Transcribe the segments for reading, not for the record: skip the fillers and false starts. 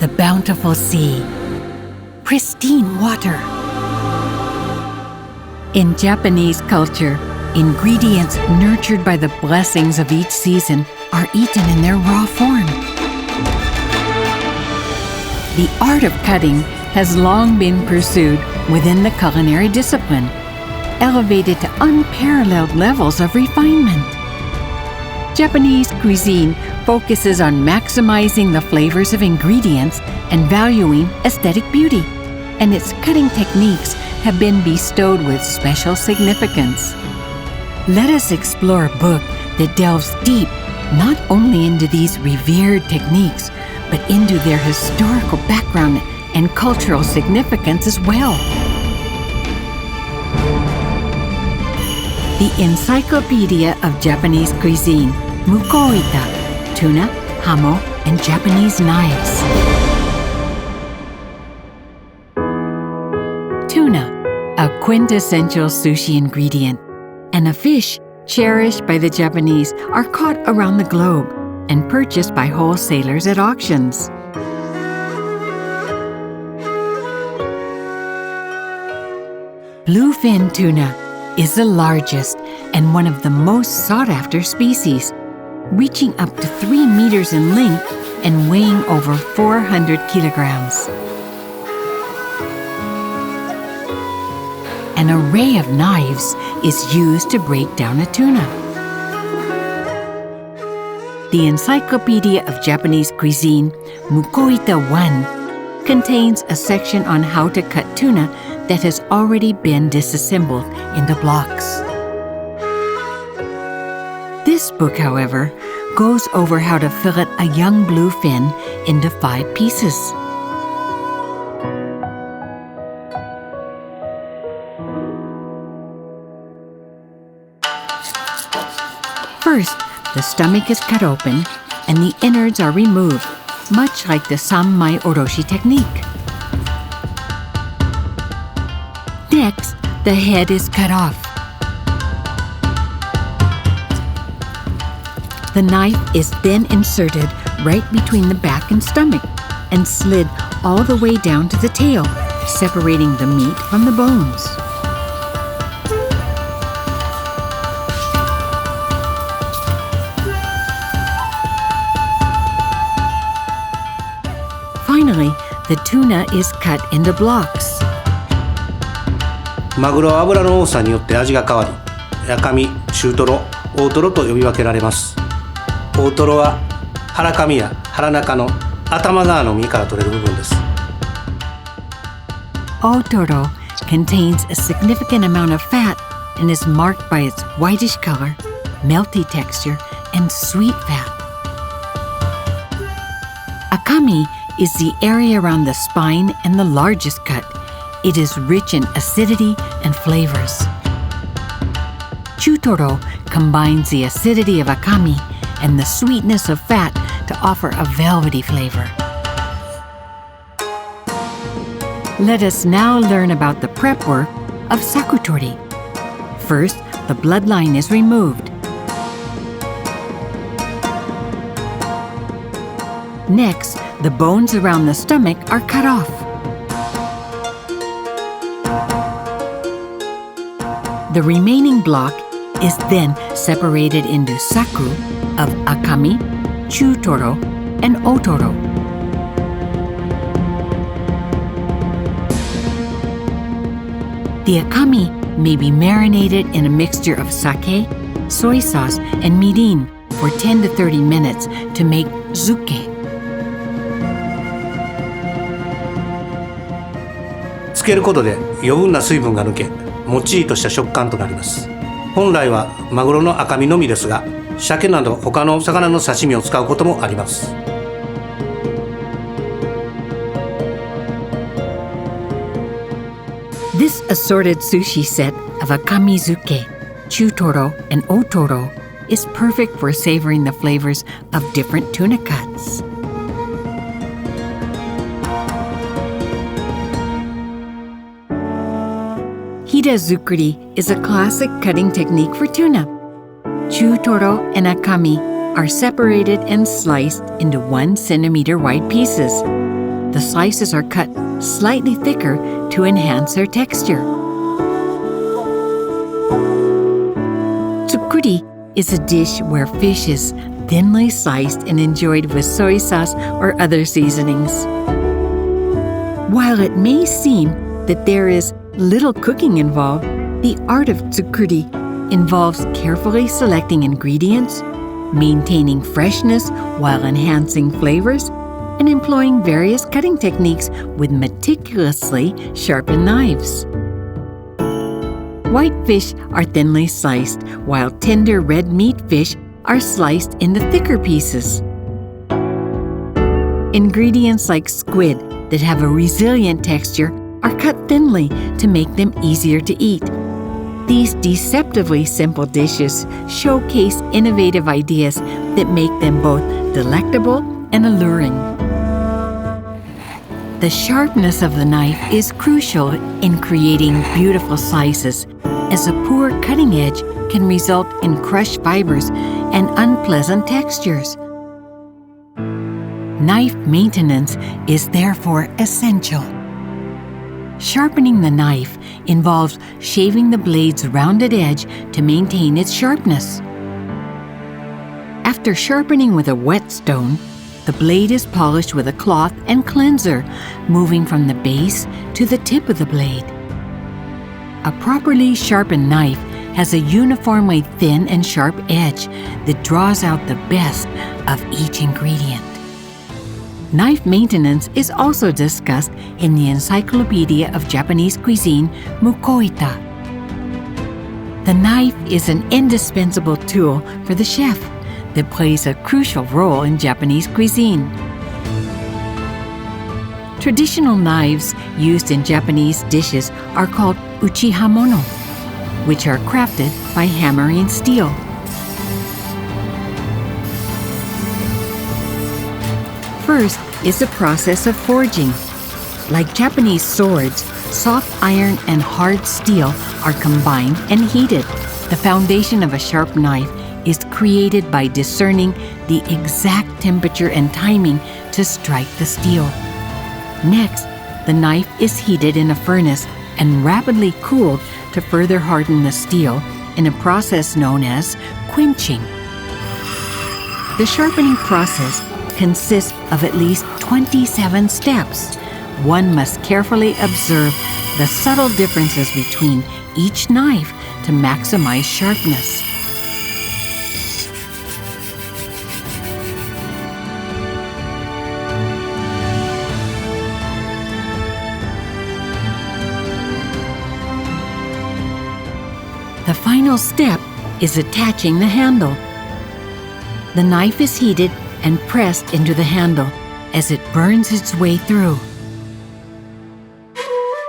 the bountiful sea, pristine water. In Japanese culture, ingredients nurtured by the blessings of each season are eaten in their raw form. The art of cutting has long been pursued within the culinary discipline, elevated to unparalleled levels of refinement. Japanese cuisine focuses on maximizing the flavors of ingredients and valuing aesthetic beauty, and its cutting techniques have been bestowed with special significance. Let us explore a book that delves deep not only into these revered techniques, but into their historical background and cultural significance as well. The Encyclopedia of Japanese Cuisine, MUKOITA, tuna, hamo, and Japanese knives. Tuna, a quintessential sushi ingredient, and a fish cherished by the Japanese, are caught around the globe and purchased by wholesalers at auctions. Bluefin tuna is the largest and one of the most sought-after species, reaching up to 3 meters in length and weighing over 400 kilograms. An array of knives is used to break down a tuna. The Encyclopedia of Japanese Cuisine, MUKOITA I, contains a section on how to cut tuna that has already been disassembled into blocks. This book, however, goes over how to fillet a young bluefin into 5 pieces. First, the stomach is cut open and the innards are removed, much like the sanmai oroshi technique. Next, the head is cut off. The knife is then inserted right between the back and stomach and slid all the way down to the tail, separating the meat from the bones. Finally, the tuna is cut into blocks. マグロは油の多さによって味が変わり、赤身、中トロ、大トロと呼び分けられます。大トロは腹上や腹中の頭側の身から取れる部分です。Otoro contains a significant amount of fat and is marked by its whitish color, melty texture, and sweet fat. Akami is the area around the spine and the largest cut. It is rich in acidity and flavors. Chutoro combines the acidity of akami and the sweetness of fat to offer a velvety flavor. Let us now learn about the prep work of sakutori. First, the bloodline is removed. Next, the bones around the stomach are cut off. The remaining block is then separated into saku of akami, chutoro, and otoro. The akami may be marinated in a mixture of sake, soy sauce, and mirin for 10 to 30 minutes to make zuke. つけることで余分な水分が抜け、もっちりとした食感となります。本来はマグロの赤身のみですが、鮭など他の魚の刺身を使うこともあります。This assorted sushi set of akami zuke, chutoro, and otoro is perfect for savoring the flavors of different tuna cuts. Hidazukuri is a classic cutting technique for tuna. Chutoro and akami are separated and sliced into 1 centimeter wide pieces. the slices are cut slightly thicker to enhance their texture. Tsukuri is a dish where fish is thinly sliced and enjoyed with soy sauce or other seasonings. While it may seem that there is little cooking involved, the art of tsukuri involves carefully selecting ingredients, maintaining freshness while enhancing flavors, and employing various cutting techniques with meticulously sharpened knives. White fish are thinly sliced, while tender red meat fish are sliced into thicker pieces. Ingredients like squid that have a resilient texture are cut thinly to make them easier to eat. These deceptively simple dishes showcase innovative ideas that make them both delectable and alluring. The sharpness of the knife is crucial in creating beautiful slices, as a poor cutting edge can result in crushed fibers and unpleasant textures. Knife maintenance is therefore essential. Sharpening the knife involves shaving the blade's rounded edge to maintain its sharpness. After sharpening with a whetstone, the blade is polished with a cloth and cleanser, moving from the base to the tip of the blade. A properly sharpened knife has a uniformly thin and sharp edge that draws out the best of each ingredient. Knife maintenance is also discussed in the Encyclopedia of Japanese Cuisine, MUKOITA. The knife is an indispensable tool for the chef that plays a crucial role in Japanese cuisine. Traditional knives used in Japanese dishes are called uchihamono, which are crafted by hammering steel. First is the process of forging. Like Japanese swords, soft iron and hard steel are combined and heated. The foundation of a sharp knife is created by discerning the exact temperature and timing to strike the steel. Next, the knife is heated in a furnace and rapidly cooled to further harden the steel in a process known as quenching. The sharpening process consists of at least 27 steps. One must carefully observe the subtle differences between each knife to maximize sharpness. The final step is attaching the handle. The knife is heated and pressed into the handle as it burns its way through.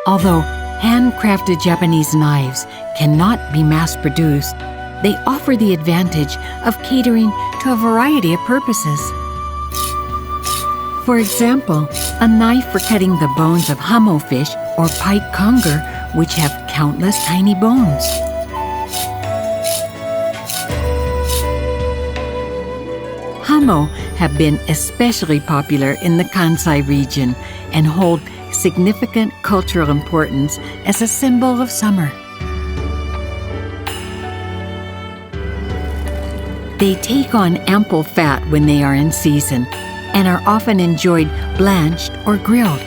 Although handcrafted Japanese knives cannot be mass-produced, they offer the advantage of catering to a variety of purposes. For example, a knife for cutting the bones of hamo fish or pike conger, which have countless tiny bones. Hamo have been especially popular in the Kansai region and hold significant cultural importance as a symbol of summer. They take on ample fat when they are in season and are often enjoyed blanched or grilled.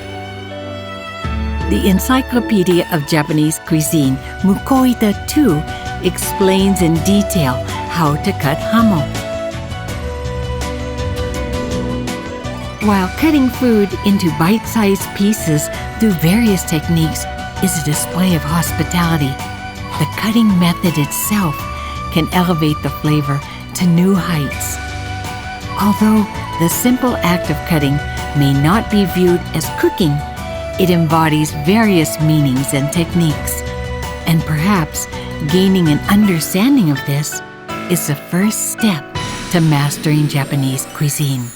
The Encyclopedia of Japanese Cuisine, MUKOITA II, explains in detail how to cut hamo. While cutting food into bite-sized pieces through various techniques is a display of hospitality, the cutting method itself can elevate the flavor to new heights. Although the simple act of cutting may not be viewed as cooking, it embodies various meanings and techniques, and perhaps gaining an understanding of this is the first step to mastering Japanese cuisine.